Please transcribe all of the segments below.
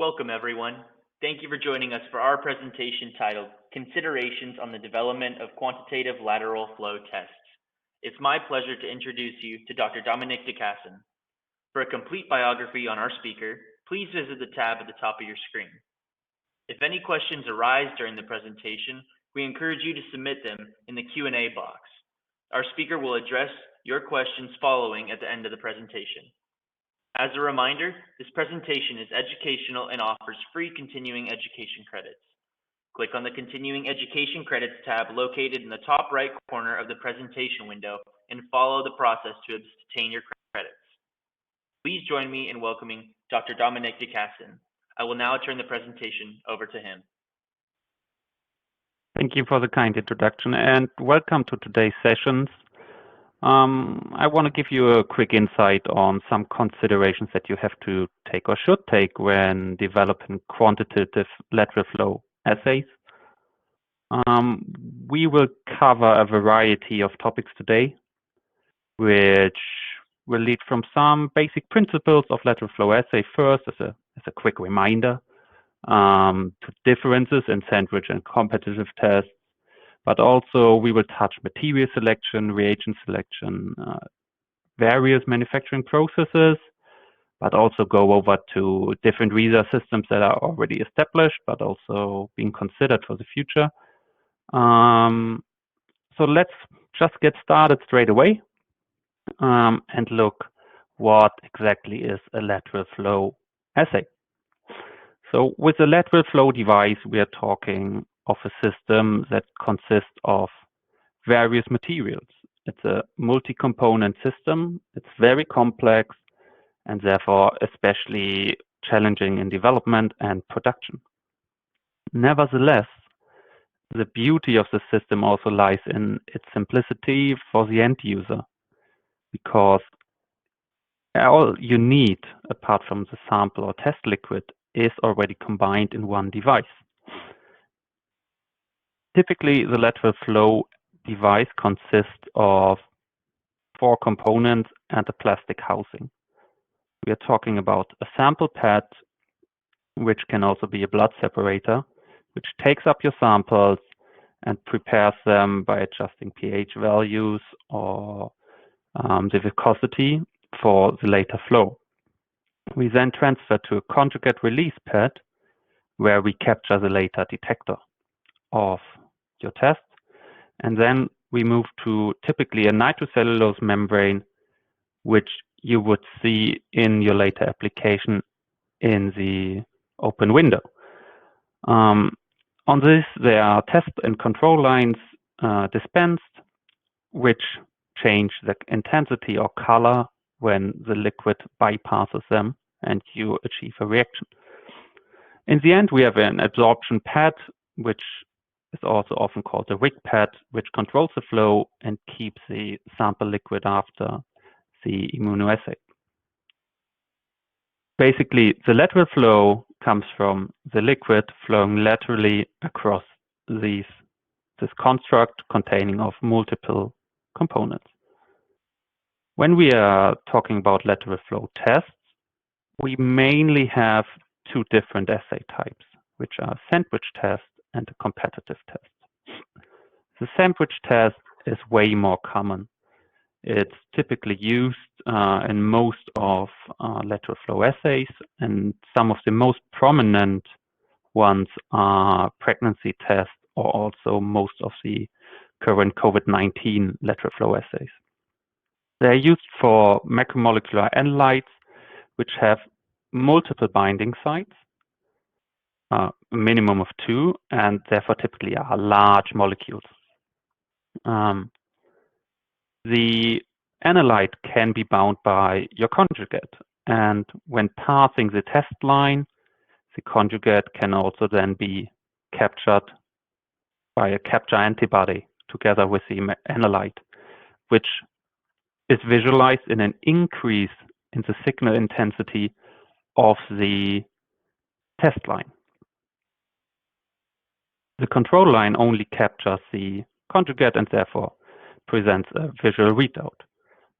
Welcome, everyone. Thank you for joining us for our presentation titled Considerations on the Development of Quantitative Lateral Flow Tests. It's my pleasure to introduce you to Dr. Dominik de Cassan. For a complete biography on our speaker, please visit the tab at the top of your screen. If any questions arise during the presentation, we encourage you to submit them in the Q&A box. Our speaker will address your questions following at the end of the presentation. As a reminder, this presentation is educational and offers free continuing education credits. Click on the Continuing Education Credits tab located in the top right corner of the presentation window and follow the process to obtain your credits. Please join me in welcoming Dr. Dominik de Cassan. I will now turn the presentation over to him. Thank you for the kind introduction and welcome to today's sessions. I want to give you a quick insight on some considerations that you have to take or should take when developing quantitative lateral flow assays. We will cover a variety of topics today, which will lead from some basic principles of lateral flow assay first as a quick reminder, to differences in sandwich and competitive tests, but also we will touch material selection, reagent selection, various manufacturing processes, but also go over to different research systems that are already established, but also being considered for the future. So let's just get started straight away and look what exactly is a lateral flow assay. So with a lateral flow device, we are talking of a system that consists of various materials. It's a multi-component system. It's very complex and therefore especially challenging in development and production. Nevertheless, the beauty of the system also lies in its simplicity for the end user, because all you need, apart from the sample or test liquid, is already combined in one device. Typically, the lateral flow device consists of 4 components and a plastic housing. We are talking about a sample pad, which can also be a blood separator, which takes up your samples and prepares them by adjusting pH values or the viscosity for the later flow. We then transfer to a conjugate release pad, where we capture the later detector of your test, and then we move to typically a nitrocellulose membrane, which you would see in your later application in the open window. On this, there are test and control lines dispensed, which change the intensity or color when the liquid bypasses them and you achieve a reaction. In the end, we have an absorption pad, which is also often called a wick pad, which controls the flow and keeps the sample liquid after the immunoassay. Basically, the lateral flow comes from the liquid flowing laterally across this construct containing of multiple components. When we are talking about lateral flow tests, we mainly have 2 different assay types, which are sandwich test and a competitive test. The sandwich test is way more common. It's typically used in most of lateral flow assays, and some of the most prominent ones are pregnancy tests or also most of the current COVID-19 lateral flow assays. They're used for macromolecular analytes, which have multiple binding sites, a minimum of 2, and therefore typically are large molecules. The analyte can be bound by your conjugate, and when passing the test line, the conjugate can also then be captured by a capture antibody together with the analyte, which is visualized in an increase in the signal intensity of the test line. The control line only captures the conjugate and therefore presents a visual readout.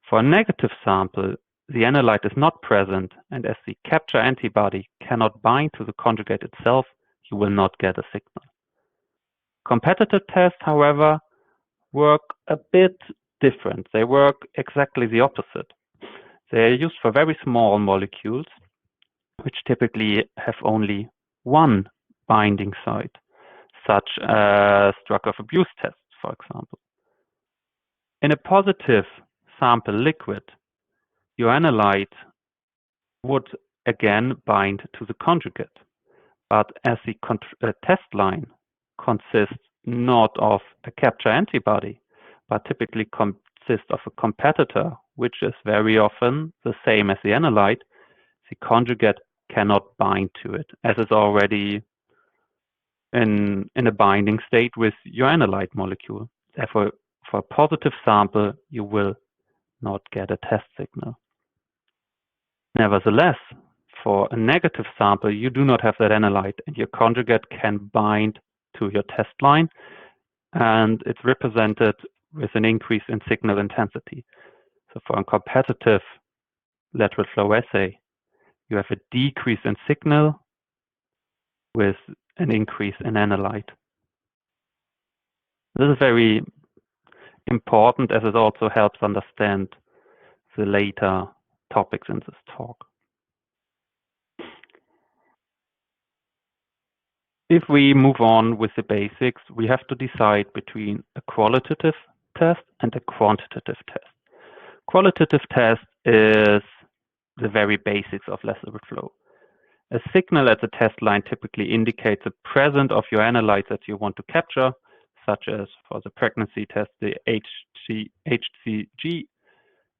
For a negative sample, the analyte is not present and as the capture antibody cannot bind to the conjugate itself, you will not get a signal. Competitive tests, however, work a bit different. They work exactly the opposite. They are used for very small molecules, which typically have only one binding site, such as drug of abuse tests, for example. In a positive sample liquid, your analyte would again bind to the conjugate, but as the test line consists not of a capture antibody, but typically consists of a competitor, which is very often the same as the analyte, the conjugate cannot bind to it, as is already in a binding state with your analyte molecule. Therefore, for a positive sample, you will not get a test signal. Nevertheless, for a negative sample, you do not have that analyte, and your conjugate can bind to your test line, and it's represented with an increase in signal intensity. So for a competitive lateral flow assay, you have a decrease in signal with an increase in analyte. This is very important as it also helps understand the later topics in this talk. If we move on with the basics, we have to decide between a qualitative test and a quantitative test. Qualitative test is the very basics of lateral flow. A signal at the test line typically indicates the presence of your analyte that you want to capture, such as for the pregnancy test, the HCG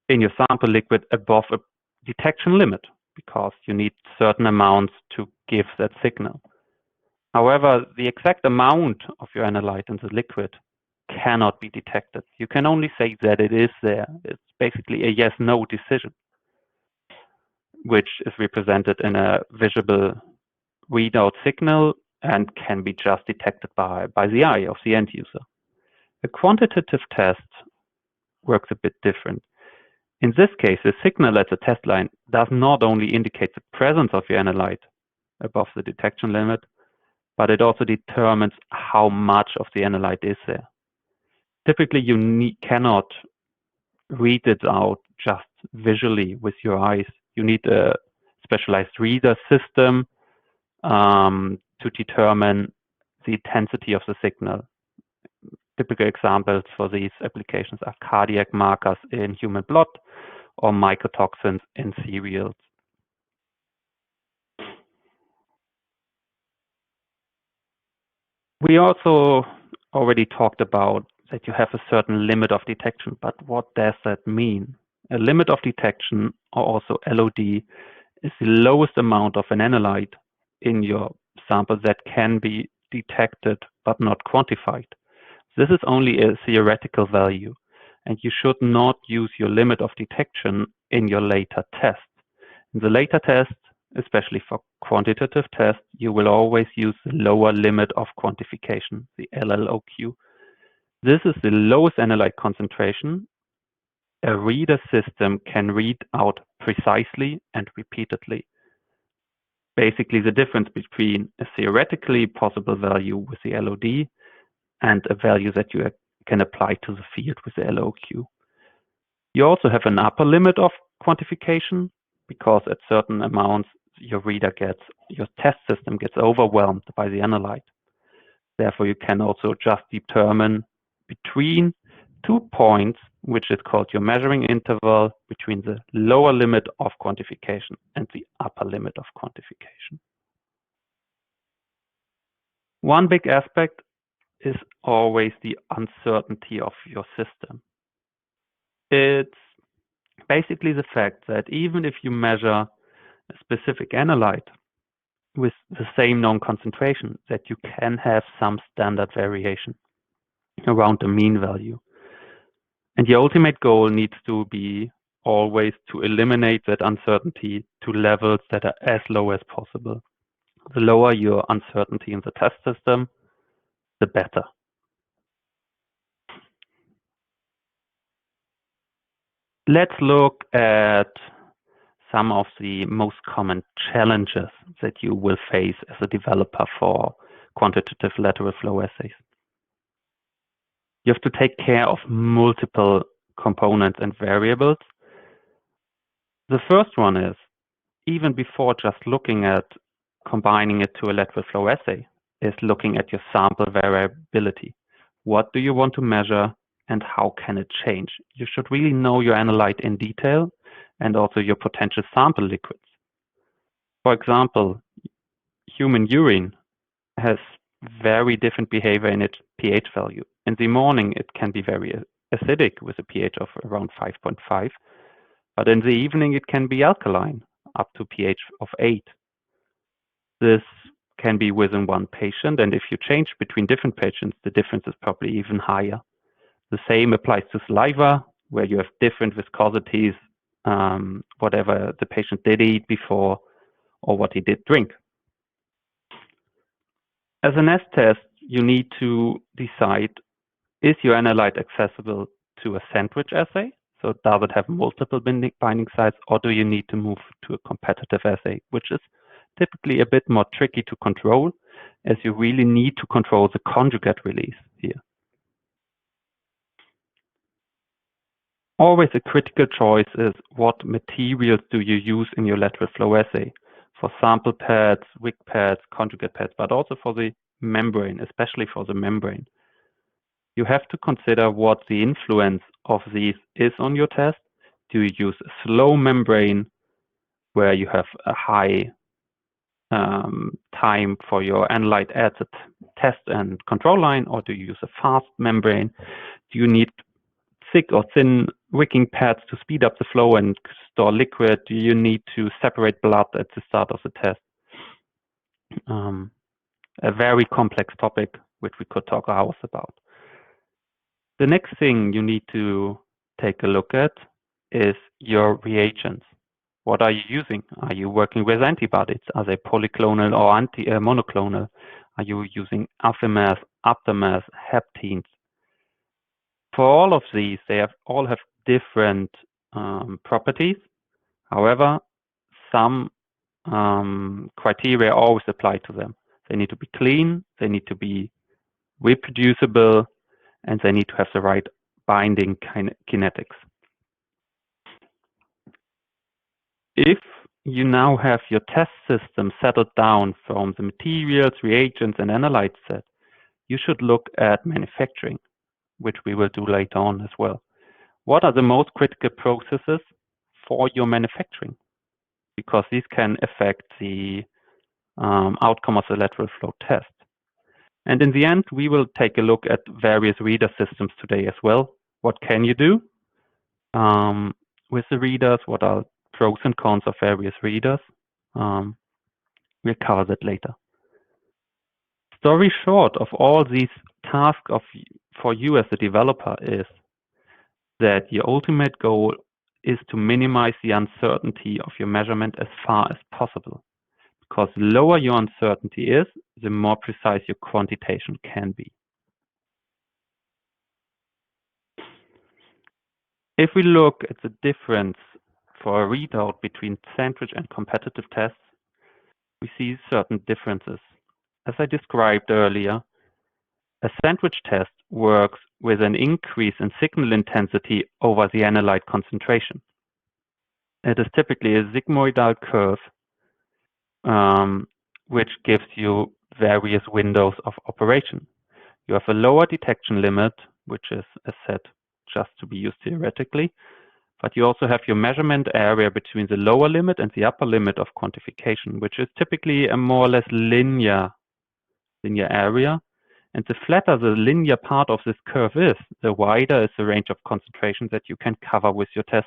in your sample liquid above a detection limit, because you need certain amounts to give that signal. However, the exact amount of your analyte in the liquid cannot be detected. You can only say that it is there. It's basically a yes-no decision, which is represented in a visible readout signal and can be just detected by the eye of the end user. A quantitative test works a bit different. In this case, the signal at the test line does not only indicate the presence of your analyte above the detection limit, but it also determines how much of the analyte is there. Typically, you cannot read it out just visually with your eyes. You need a specialized reader system to determine the intensity of the signal. Typical examples for these applications are cardiac markers in human blood or mycotoxins in cereals. We also already talked about that you have a certain limit of detection, but what does that mean? A limit of detection, or also LOD, is the lowest amount of an analyte in your sample that can be detected but not quantified. This is only a theoretical value, and you should not use your limit of detection in your later test. In the later test, especially for quantitative tests, you will always use the lower limit of quantification, the LLOQ. This is the lowest analyte concentration a reader system can read out precisely and repeatedly. Basically, the difference between a theoretically possible value with the LOD and a value that you can apply to the field with the LOQ. You also have an upper limit of quantification, because at certain amounts your test system gets overwhelmed by the analyte. Therefore, you can also just determine between 2 points, which is called your measuring interval, between the lower limit of quantification and the upper limit of quantification. One big aspect is always the uncertainty of your system. It's basically the fact that even if you measure a specific analyte with the same known concentration, that you can have some standard variation around the mean value. And the ultimate goal needs to be always to eliminate that uncertainty to levels that are as low as possible. The lower your uncertainty in the test system, the better. Let's look at some of the most common challenges that you will face as a developer for quantitative lateral flow assays. You have to take care of multiple components and variables. The first one is, even before just looking at combining it to a lateral flow assay, is looking at your sample variability. What do you want to measure and how can it change? You should really know your analyte in detail and also your potential sample liquids. For example, human urine has very different behavior in its pH value. In the morning, it can be very acidic with a pH of around 5.5, but in the evening, it can be alkaline, up to pH of 8. This can be within one patient, and if you change between different patients, the difference is probably even higher. The same applies to saliva, where you have different viscosities, whatever the patient did eat before or what he did drink. As an S-test, you need to decide, is your analyte accessible to a sandwich assay? So does it have multiple binding sites, or do you need to move to a competitive assay, which is typically a bit more tricky to control, as you really need to control the conjugate release here. Always a critical choice is what materials do you use in your lateral flow assay for sample pads, wig pads, conjugate pads, but also for the membrane, especially for the membrane. You have to consider what the influence of these is on your test. Do you use a slow membrane where you have a high time for your analyte at the test and control line, or do you use a fast membrane? Do you need thick or thin wicking pads to speed up the flow and store liquid? Do you need to separate blood at the start of the test? A very complex topic which we could talk hours about. The next thing you need to take a look at is your reagents. What are you using? Are you working with antibodies? Are they polyclonal or monoclonal? Are you using affimass, aptamas, heptines? For all of these, they all have different properties. However, some criteria always apply to them. They need to be clean, they need to be reproducible, and they need to have the right binding kinetics. If you now have your test system settled down from the materials, reagents, and analyte set, you should look at manufacturing, which we will do later on as well. What are the most critical processes for your manufacturing? Because these can affect the outcome of the lateral flow test. And in the end, we will take a look at various reader systems today as well. What can you do with the readers? What are pros and cons of various readers? We'll cover that later. Story short of all these tasks for you as a developer is that your ultimate goal is to minimize the uncertainty of your measurement as far as possible. Because the lower your uncertainty is, the more precise your quantitation can be. If we look at the difference for a readout between sandwich and competitive tests, we see certain differences. As I described earlier, a sandwich test works with an increase in signal intensity over the analyte concentration. It is typically a sigmoidal curve, which gives you various windows of operation. You have a lower detection limit, which is a set just to be used theoretically, but you also have your measurement area between the lower limit and the upper limit of quantification, which is typically a more or less linear area. And the flatter the linear part of this curve is, the wider is the range of concentration that you can cover with your test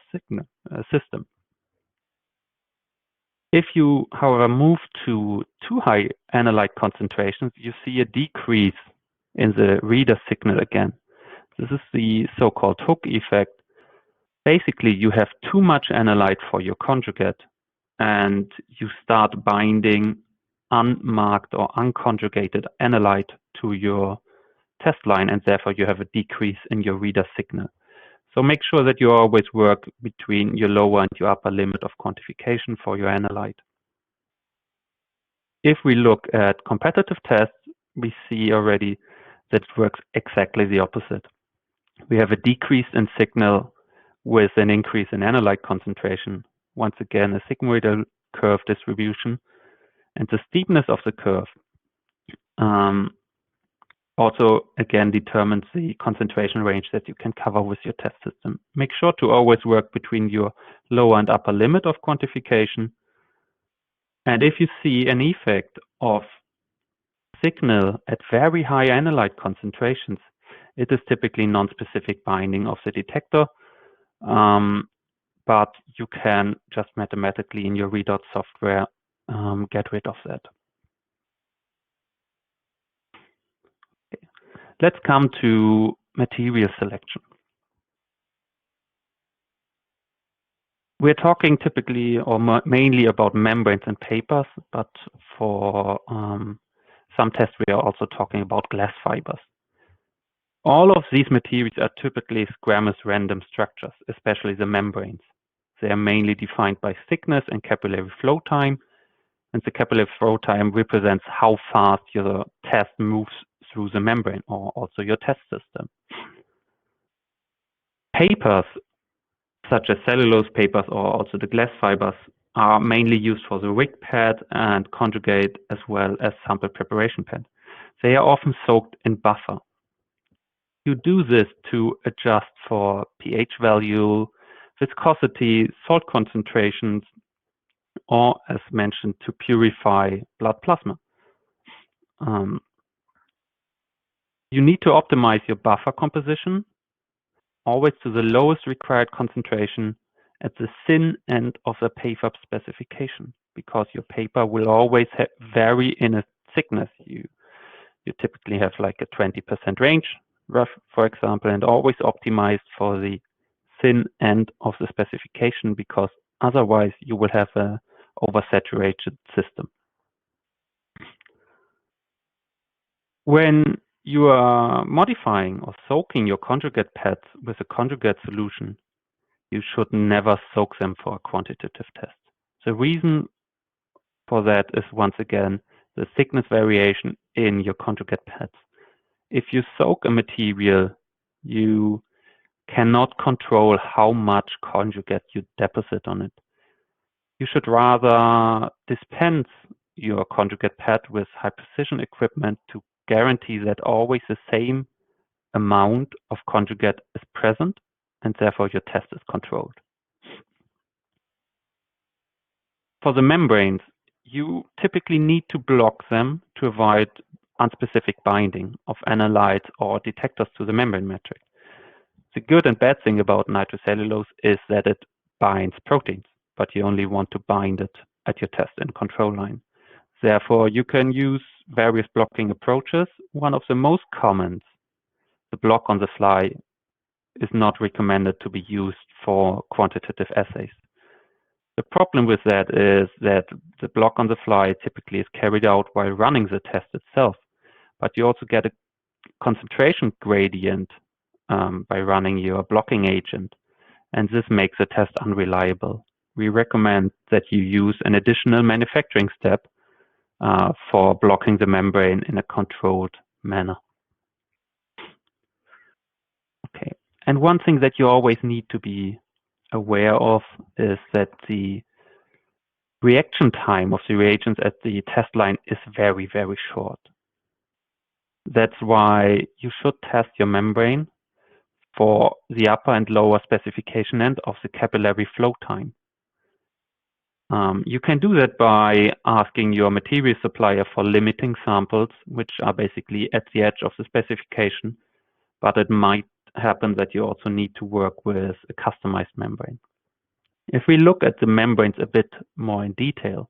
system. If you, however, move to too high analyte concentrations, you see a decrease in the reader signal again. This is the so-called hook effect. Basically, you have too much analyte for your conjugate, and you start binding unmarked or unconjugated analyte to your test line, and therefore you have a decrease in your reader signal. So make sure that you always work between your lower and your upper limit of quantification for your analyte. If we look at competitive tests, we see already that it works exactly the opposite. We have a decrease in signal with an increase in analyte concentration. Once again, a sigmoidal curve distribution. And the steepness of the curve also, again, determines the concentration range that you can cover with your test system. Make sure to always work between your lower and upper limit of quantification. And if you see an effect of signal at very high analyte concentrations, it is typically non-specific binding of the detector, but you can just mathematically in your readout software get rid of that. Okay. Let's come to material selection. We're talking typically or mainly about membranes and papers, but for some tests we are also talking about glass fibers. All of these materials are typically squamous random structures, especially the membranes. They are mainly defined by thickness and capillary flow time, and the capillary flow time represents how fast your test moves through the membrane or also your test system. Papers, such as cellulose papers or also the glass fibers, are mainly used for the wig pad and conjugate as well as sample preparation pad. They are often soaked in buffer. You do this to adjust for pH value, viscosity, salt concentrations, or as mentioned, to purify blood plasma. You need to optimize your buffer composition always to the lowest required concentration at the thin end of the paper specification, because your paper will always vary in its thickness. You typically have like a 20% range, rough, for example, and always optimized for the thin end of the specification, because otherwise you will have a oversaturated system. When you are modifying or soaking your conjugate pads with a conjugate solution, you should never soak them for a quantitative test. The reason for that is, once again, the thickness variation in your conjugate pads. If you soak a material, you cannot control how much conjugate you deposit on it. You should rather dispense your conjugate pad with high precision equipment to guarantee that always the same amount of conjugate is present, and therefore your test is controlled. For the membranes, you typically need to block them to avoid unspecific binding of analytes or detectors to the membrane matrix. The good and bad thing about nitrocellulose is that it binds proteins, but you only want to bind it at your test and control line. Therefore, you can use various blocking approaches. One of the most common, the block on the fly, is not recommended to be used for quantitative assays. The problem with that is that the block on the fly typically is carried out while running the test itself, but you also get a concentration gradient by running your blocking agent, and this makes the test unreliable. We recommend that you use an additional manufacturing step for blocking the membrane in a controlled manner. Okay, and one thing that you always need to be aware of is that the reaction time of the reagents at the test line is very, very short. That's why you should test your membrane for the upper and lower specification end of the capillary flow time. You can do that by asking your material supplier for limiting samples, which are basically at the edge of the specification, but it might happen that you also need to work with a customized membrane. If we look at the membranes a bit more in detail,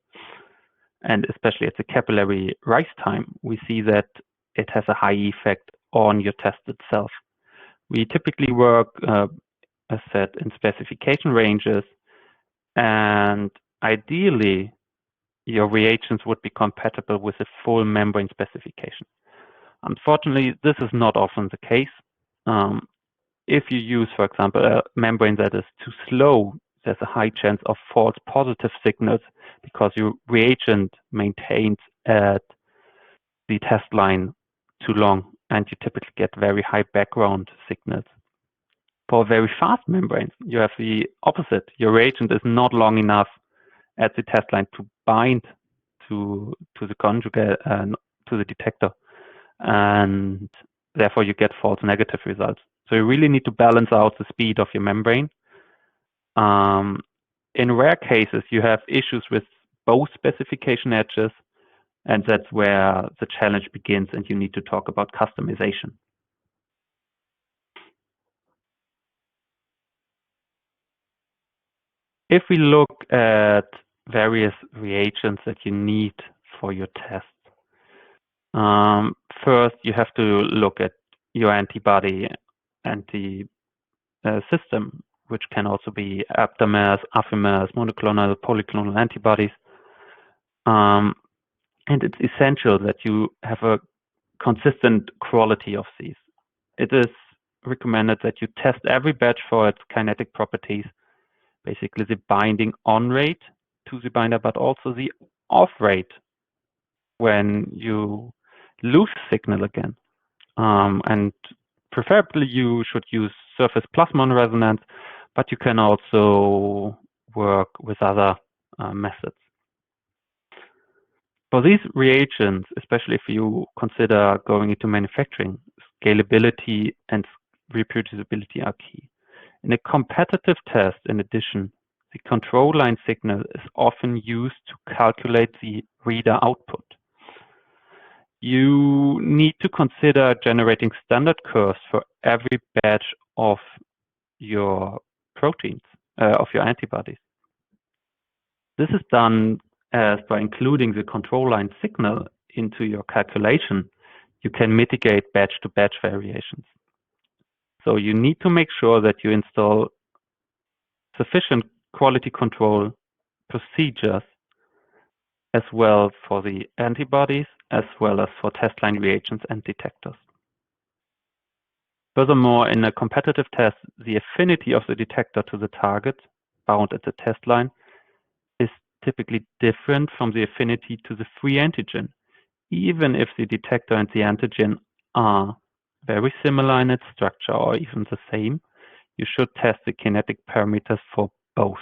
and especially at the capillary rise time, we see that it has a high effect on your test itself. We typically work, as said, in specification ranges, and ideally, your reagents would be compatible with a full membrane specification. Unfortunately, this is not often the case. If you use, for example, a membrane that is too slow, there's a high chance of false positive signals because your reagent maintains at the test line too long, and you typically get very high background signals. For very fast membranes, you have the opposite. Your reagent is not long enough at the test line to bind to the conjugate to the detector, and therefore you get false negative results. So you really need to balance out the speed of your membrane. In rare cases, you have issues with both specification edges, and that's where the challenge begins, and you need to talk about customization. If we look at various reagents that you need for your test, first you have to look at your antibody system, which can also be aptamers, affimers, monoclonal, polyclonal antibodies. And it's essential that you have a consistent quality of these. It is recommended that you test every batch for its kinetic properties, basically the binding on rate to the binder, but also the off rate when you lose signal again. And preferably you should use surface plasmon resonance, but you can also work with other methods. For these reagents, especially if you consider going into manufacturing, scalability and reproducibility are key. In a competitive test, in addition, the control line signal is often used to calculate the reader output. You need to consider generating standard curves for every batch of your proteins, of your antibodies. This is done by including the control line signal into your calculation. You can mitigate batch-to-batch variations. So you need to make sure that you install sufficient quality control procedures as well for the antibodies, as well as for test line reagents and detectors. Furthermore, in a competitive test, the affinity of the detector to the target bound at the test line is typically different from the affinity to the free antigen. Even if the detector and the antigen are very similar in its structure or even the same, you should test the kinetic parameters for both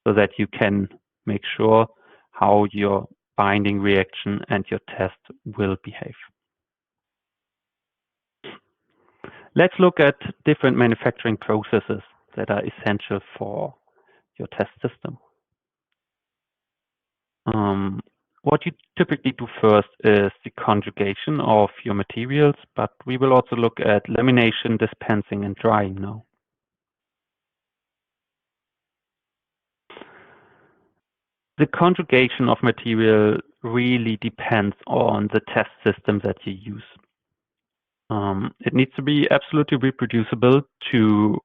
so that you can make sure how your binding reaction and your test will behave. Let's look at different manufacturing processes that are essential for your test system. What you typically do first is the conjugation of your materials, but we will also look at lamination, dispensing, and drying now. The conjugation of material really depends on the test system that you use. It needs to be absolutely reproducible to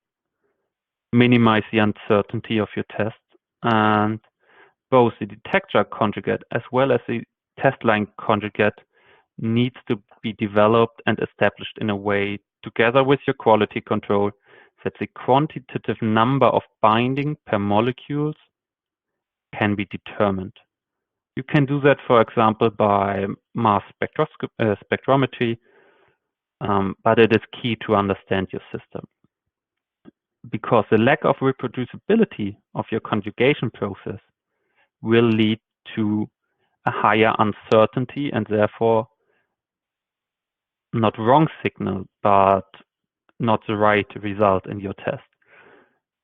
minimize the uncertainty of your test, and both the detector conjugate as well as the test line conjugate needs to be developed and established in a way, together with your quality control, that the quantitative number of binding per molecules can be determined. You can do that, for example, by mass spectrometry, but it is key to understand your system, because the lack of reproducibility of your conjugation process will lead to a higher uncertainty and therefore not wrong signal, but not the right result in your test.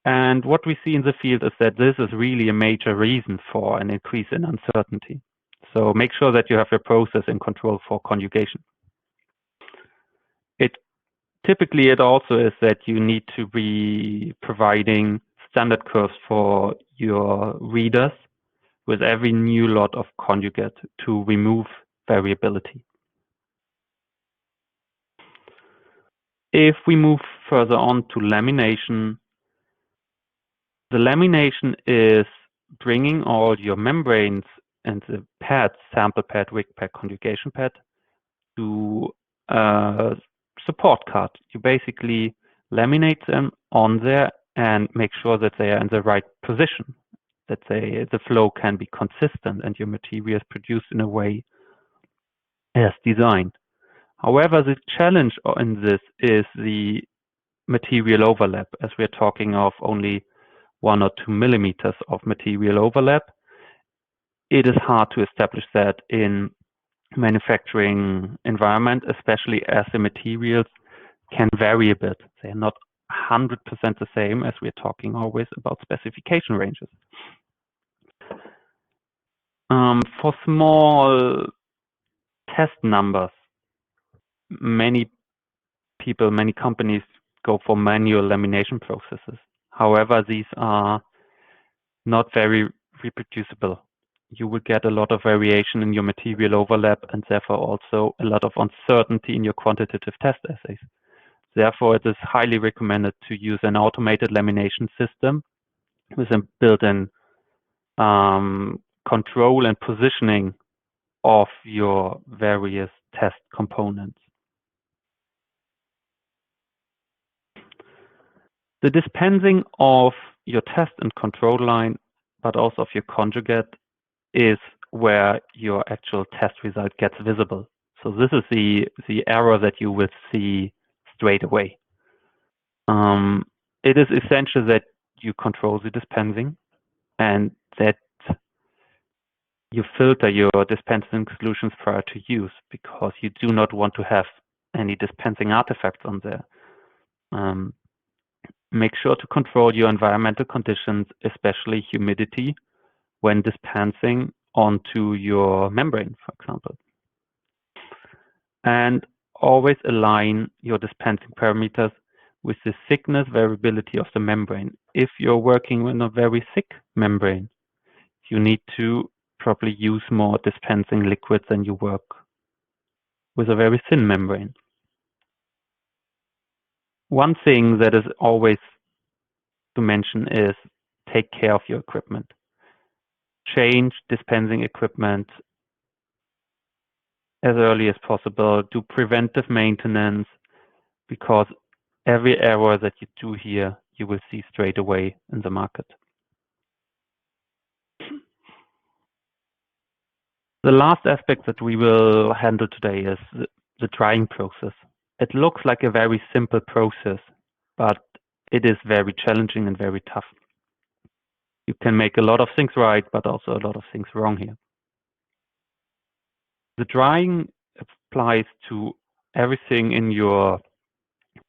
And what we see in the field is that this is really a major reason for an increase in uncertainty. So make sure that you have your process in control for conjugation. Typically, it also is that you need to be providing standard curves for your readers with every new lot of conjugate to remove variability. If we move further on to lamination, the lamination is bringing all your membranes and the pads, sample pad, wig pad, conjugation pad, to a support card. You basically laminate them on there and make sure that they are in the right position, that the flow can be consistent and your material is produced in a way as designed. However, the challenge in this is the material overlap, as we're talking of only 1 or 2 millimeters of material overlap. It is hard to establish that in manufacturing environment, especially as the materials can vary a bit. They're not 100% the same, as we're talking always about specification ranges. For small test numbers, many companies go for manual lamination processes. However, these are not very reproducible. You will get a lot of variation in your material overlap and therefore also a lot of uncertainty in your quantitative test assays. Therefore, it is highly recommended to use an automated lamination system with a built-in control and positioning of your various test components. The dispensing of your test and control line, but also of your conjugate, is where your actual test result gets visible. So this is the error that you will see straight away. It is essential that you control the dispensing and that you filter your dispensing solutions prior to use, because you do not want to have any dispensing artifacts on there. Make sure to control your environmental conditions, especially humidity, when dispensing onto your membrane, for example. And always align your dispensing parameters with the thickness variability of the membrane. If you're working in a very thick membrane, you need to probably use more dispensing liquids than you work with a very thin membrane. One thing that is always to mention is take care of your equipment. Change dispensing equipment as early as possible. Do preventive maintenance, because every error that you do here, you will see straight away in the market. The last aspect that we will handle today is the drying process. It looks like a very simple process, but it is very challenging and very tough. You can make a lot of things right, but also a lot of things wrong here. The drying applies to everything in your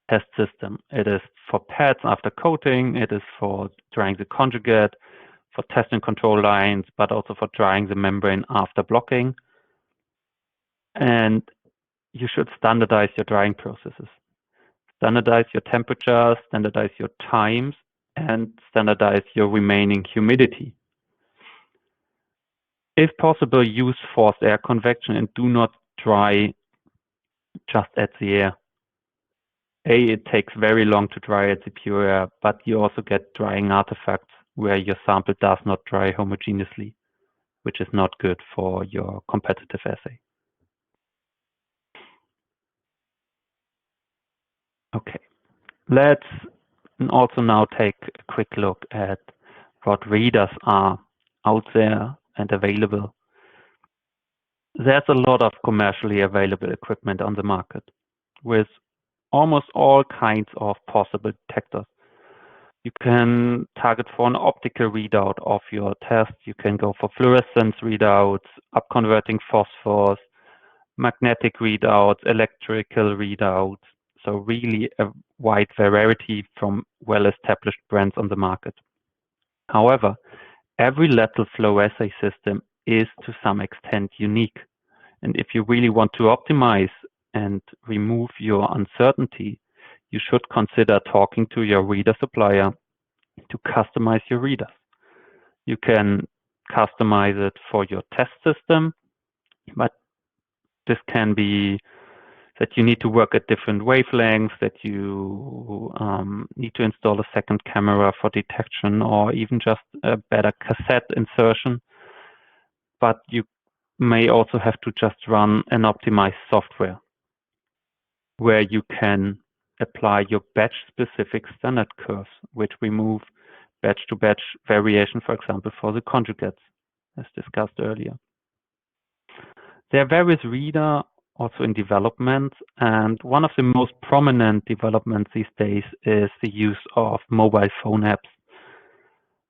test system. It is for pads after coating, it is for drying the conjugate, for test and control lines, but also for drying the membrane after blocking. And you should standardize your drying processes. Standardize your temperatures, standardize your times, and standardize your remaining humidity. If possible, use forced air convection and do not dry just at the air. It takes very long to dry at the pure air, but you also get drying artifacts where your sample does not dry homogeneously, which is not good for your competitive assay. Okay, let's also now take a quick look at what readers are out there and available. There's a lot of commercially available equipment on the market with almost all kinds of possible detectors. You can target for an optical readout of your test. You can go for fluorescence readouts, upconverting phosphors, magnetic readouts, electrical readouts. So really a wide variety from well-established brands on the market. However, every lateral flow assay system is to some extent unique. And if you really want to optimize and remove your uncertainty, you should consider talking to your reader supplier to customize your readers. You can customize it for your test system, but this can be that you need to work at different wavelengths, that you need to install a second camera for detection, or even just a better cassette insertion. But you may also have to just run an optimized software where you can apply your batch-specific standard curves, which remove batch-to-batch variation, for example, for the conjugates, as discussed earlier. There are various reader also in development, and one of the most prominent developments these days is the use of mobile phone apps.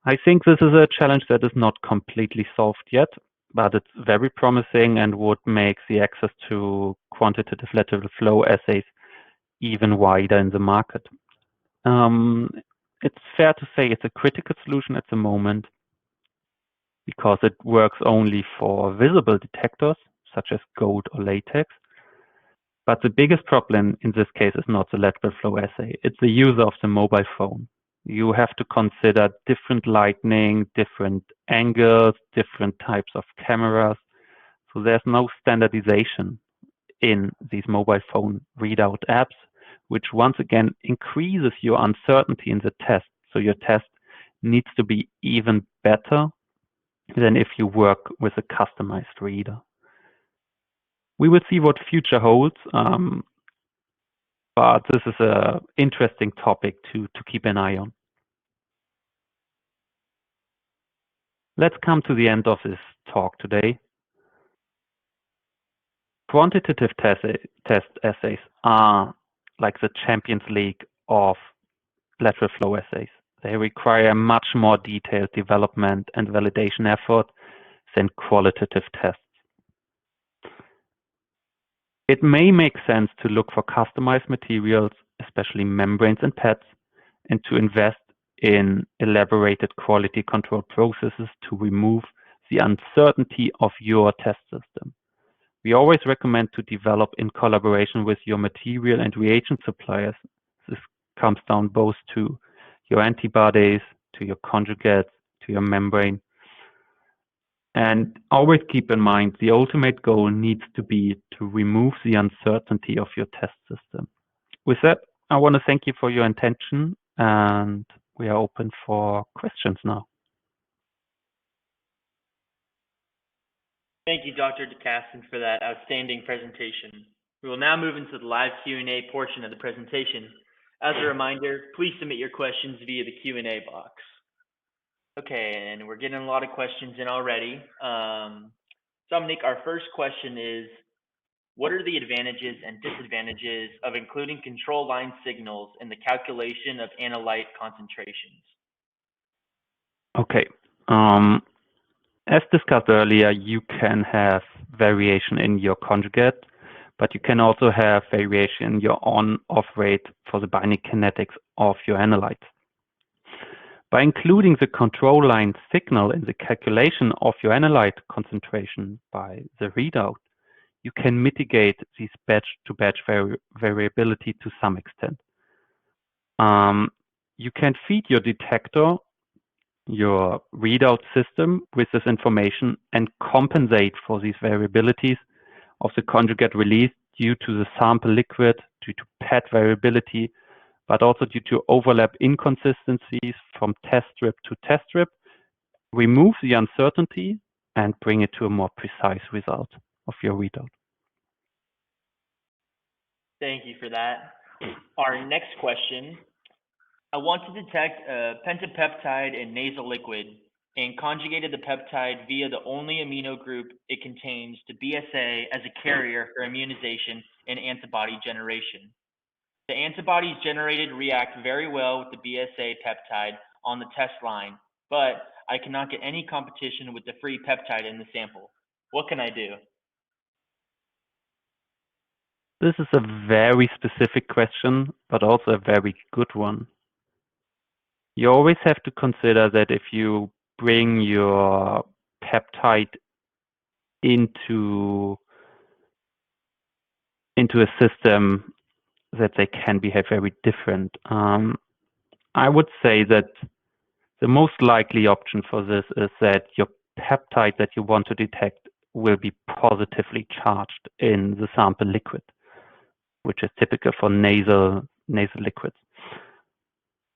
I think this is a challenge that is not completely solved yet, but it's very promising and would make the access to quantitative lateral flow assays even wider in the market. It's fair to say it's a critical solution at the moment because it works only for visible detectors, such as gold or latex. But the biggest problem in this case is not the lateral flow assay, it's the use of the mobile phone. You have to consider different lighting, different angles, different types of cameras. So there's no standardization in these mobile phone readout apps, which once again increases your uncertainty in the test. So your test needs to be even better than if you work with a customized reader. We will see what future holds, but this is an interesting topic to keep an eye on. Let's come to the end of this talk today. Quantitative test assays are like the Champions League of lateral flow assays. They require much more detailed development and validation effort than qualitative tests. It may make sense to look for customized materials, especially membranes and pads, and to invest in elaborated quality control processes to remove the uncertainty of your test system. We always recommend to develop in collaboration with your material and reagent suppliers. This comes down both to your antibodies, to your conjugates, to your membrane. And always keep in mind, the ultimate goal needs to be to remove the uncertainty of your test system. With that, I want to thank you for your attention, and we are open for questions now. Thank you, Dr. de Cassan, for that outstanding presentation. We will now move into the live Q&A portion of the presentation. As a reminder, please submit your questions via the Q&A box. Okay, and we're getting a lot of questions in already. Dominik, our first question is, what are the advantages and disadvantages of including control line signals in the calculation of analyte concentrations? Okay. As discussed earlier, you can have variation in your conjugate, but you can also have variation in your on-off rate for the binding kinetics of your analyte. By including the control line signal in the calculation of your analyte concentration by the readout, you can mitigate this batch-to-batch variability to some extent. You can feed your detector, your readout system with this information and compensate for these variabilities of the conjugate release due to the sample liquid, due to pad variability, but also due to overlap inconsistencies from test strip to test strip, remove the uncertainty and bring it to a more precise result of your readout. Thank you for that. Our next question, I want to detect a pentapeptide in nasal liquid and conjugated the peptide via the only amino group it contains to BSA as a carrier for immunization and antibody generation. The antibodies generated react very well with the BSA peptide on the test line, but I cannot get any competition with the free peptide in the sample. What can I do? This is a very specific question, but also a very good one. You always have to consider that if you bring your peptide into a system, that they can behave very different. I would say that the most likely option for this is that your peptide that you want to detect will be positively charged in the sample liquid, which is typical for nasal liquids.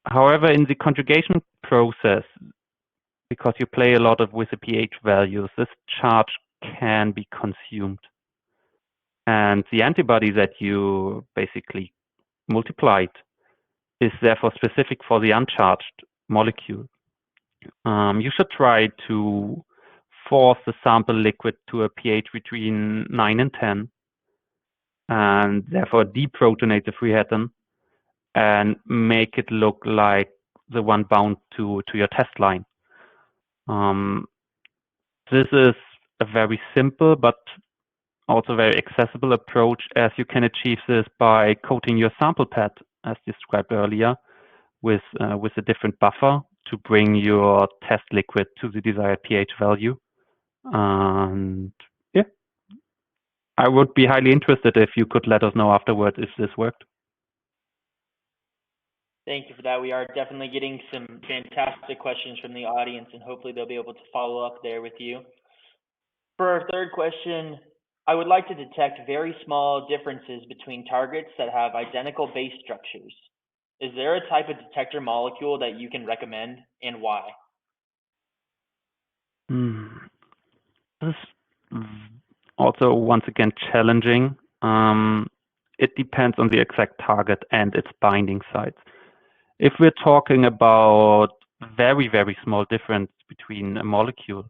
However, in the conjugation process, because you play a lot with the pH values, this charge can be consumed. And the antibody that you basically multiplied is therefore specific for the uncharged molecule. You should try to force the sample liquid to a pH between 9 and 10, and therefore deprotonate the free atom and make it look like the one bound to your test line. This is a very simple but also very accessible approach, as you can achieve this by coating your sample pad, as described earlier, with a different buffer to bring your test liquid to the desired pH value. And yeah, I would be highly interested if you could let us know afterwards if this worked. Thank you for that. We are definitely getting some fantastic questions from the audience, and hopefully they'll be able to follow up there with you. For our third question, I would like to detect very small differences between targets that have identical base structures. Is there a type of detector molecule that you can recommend, and why? This is also once again challenging. It depends on the exact target and its binding sites. If we're talking about very, very small difference between a molecule,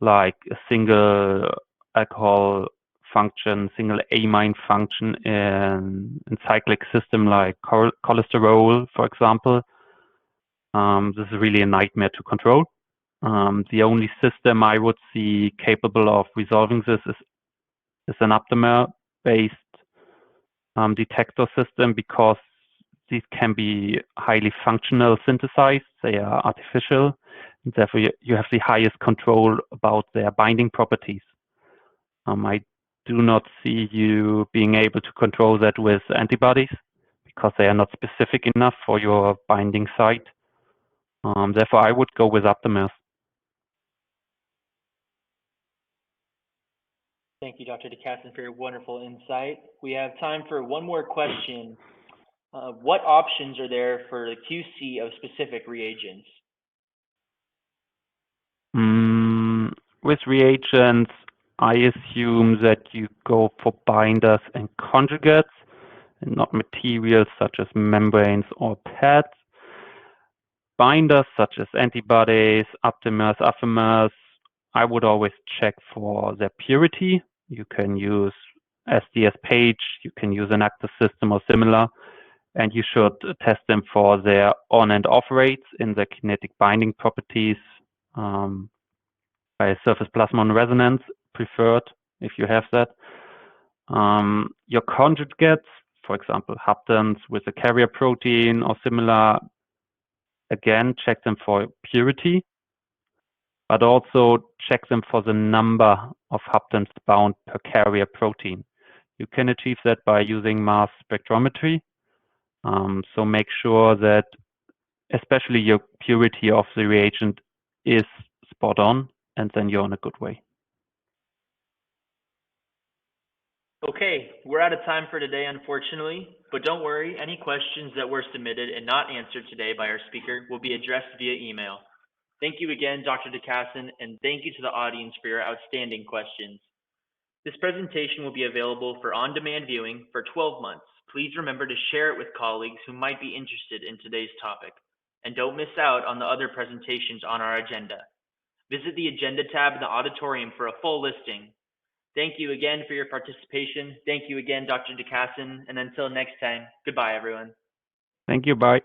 like a single alcohol function, single amine function in cyclic system like cholesterol, for example, this is really a nightmare to control. The only system I would see capable of resolving this is an aptamer-based detector system, because these can be highly functional synthesized. They are artificial. And therefore, you have the highest control about their binding properties. I do not see you being able to control that with antibodies, because they are not specific enough for your binding site. Therefore, I would go with aptamers. Thank you, Dr. de Cassan, for your wonderful insight. We have time for one more question. What options are there for the QC of specific reagents? With reagents, I assume that you go for binders and conjugates, and not materials such as membranes or pads. Binders such as antibodies, aptamers, affimers, I would always check for their purity. You can use SDS page, you can use an active system or similar, and you should test them for their on and off rates in the kinetic binding properties, by surface plasmon resonance preferred, if you have that. Your conjugates, for example, haptens with a carrier protein or similar, again, check them for purity, but also check them for the number of haptens bound per carrier protein. You can achieve that by using mass spectrometry. So make sure that especially your purity of the reagent is spot on, and then you're on a good way. Okay, we're out of time for today, unfortunately, but don't worry, any questions that were submitted and not answered today by our speaker will be addressed via email. Thank you again, Dr. de Cassan, and thank you to the audience for your outstanding questions. This presentation will be available for on-demand viewing for 12 months. Please remember to share it with colleagues who might be interested in today's topic. And don't miss out on the other presentations on our agenda. Visit the agenda tab in the auditorium for a full listing. Thank you again for your participation. Thank you again, Dr. de Cassan, and until next time, goodbye, everyone. Thank you, bye.